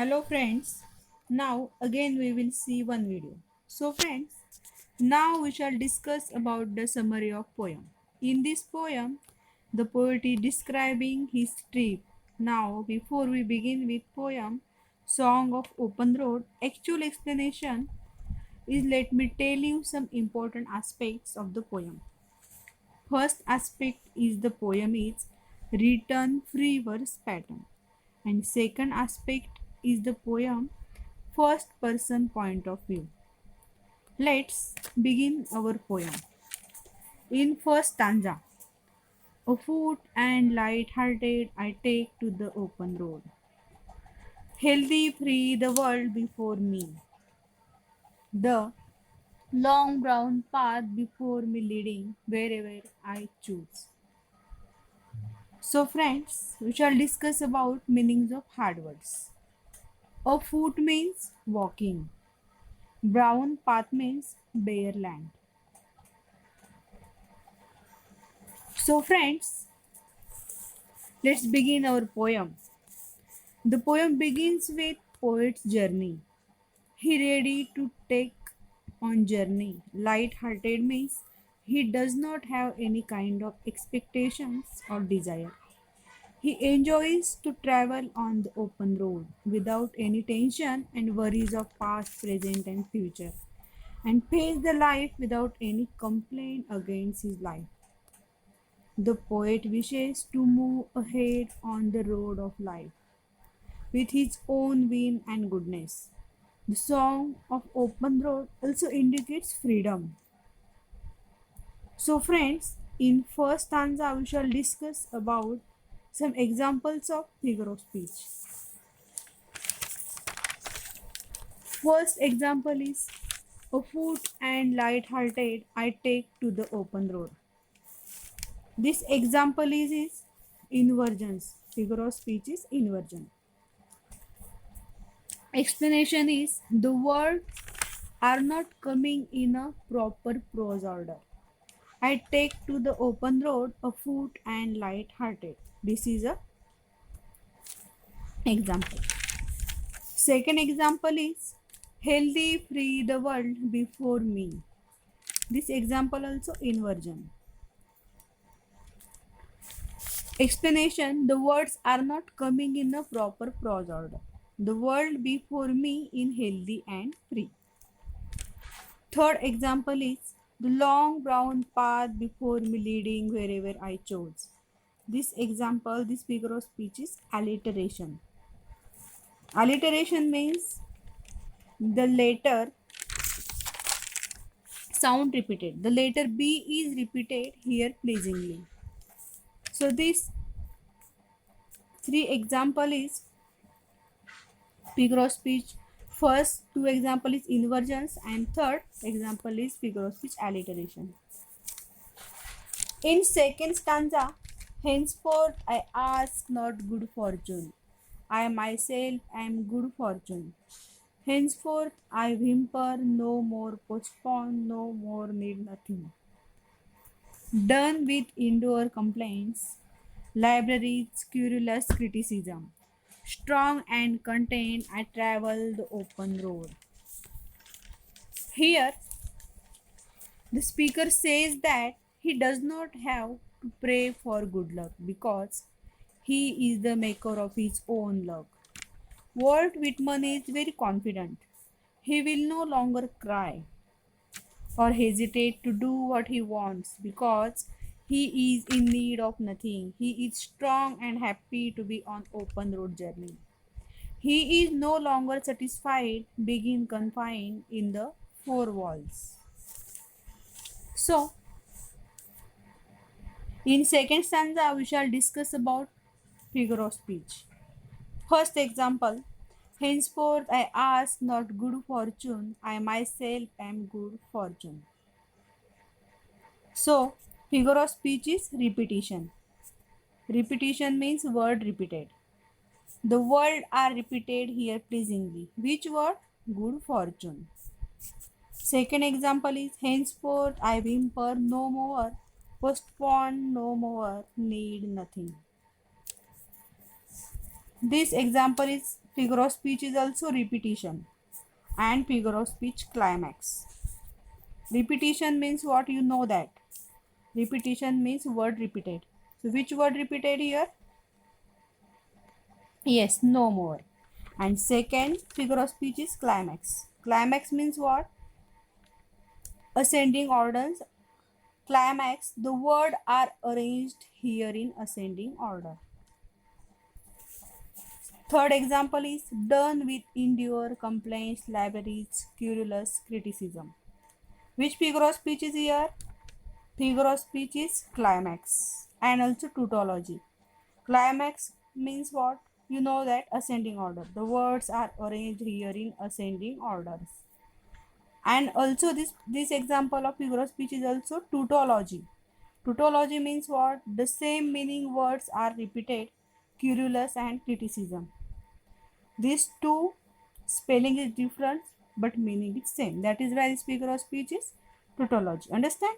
Hello friends, now again we will see one video. So friends, now we shall discuss about the summary of poem. In this poem, the poet is describing his trip. Now before we begin with poem, Song of Open Road, actual explanation is let me tell you some important aspects of the poem. First aspect is the poem is written free verse pattern and second aspect is the poem first person point of view. Let's begin our poem. In first stanza, afoot and light-hearted I take to the open road. Healthy free the world before me. The long brown path before me leading wherever I choose. So friends, we shall discuss about meanings of hard words. Afoot means walking. Brown path means bare land. So friends, let's begin our poem. The poem begins with poet's journey. He ready to take on journey. Light-hearted means he does not have any kind of expectations or desire. He enjoys to travel on the open road without any tension and worries of past, present and future and face the life without any complaint against his life. The poet wishes to move ahead on the road of life with his own whim and goodness. The song of open road also indicates freedom. So friends, in first stanza we shall discuss about some examples of figure of speech. First example is afoot and light-hearted I take to the open road. This example is inversions. Figure of speech is inversion. Explanation is the words are not coming in a proper prose order. I take to the open road afoot and light-hearted. This is a example. Second example is healthy free the world before me. This example also inversion. Explanation the words are not coming in a proper prose order. The world before me in healthy and free. Third example is the long brown path before me leading wherever I chose. This example, this figure of speech is alliteration. Alliteration means the letter sound repeated. The letter B is repeated here pleasingly. So this three example is figure of speech. First two example is inversions and third example is figure of speech alliteration. In second stanza, henceforth I ask not good fortune. I myself am good fortune. Henceforth I whimper no more, postpone no more, need nothing. Done with indoor complaints, libraries, querulous criticism. Strong and content, I travel the open road. Here, the speaker says that he does not have to pray for good luck because he is the maker of his own luck. Walt Whitman is very confident. He will no longer cry or hesitate to do what he wants because he is in need of nothing. He is strong and happy to be on open road journey. He is no longer satisfied being confined in the four walls. So, in second stanza, we shall discuss about figure of speech. First example, henceforth I ask not good fortune, I myself am good fortune. So, figure of speech is repetition. Repetition means word repeated. The word are repeated here pleasingly. Which word? Good fortune. Second example is henceforth I whimper no more, postpone no more, need nothing. This example is figure of speech is also repetition and figure of speech climax. Repetition means what? You know that. Repetition means word repeated. So which word repeated here? Yes, no more. And second figure of speech is climax. Climax means what? Ascending orders. Climax, the word are arranged here in ascending order. Third example is done with endure, complaints, libraries, querulous, criticism. Which figure of speech is here? Figure of speech is climax and also tautology. Climax means what? You know that ascending order. The words are arranged here in ascending orders. And also this example of figure of speech is also tautology. Tautology means what? The same meaning words are repeated, querulous and criticism. These two spelling is different but meaning is same. That is why this figure of speech is tautology. Understand?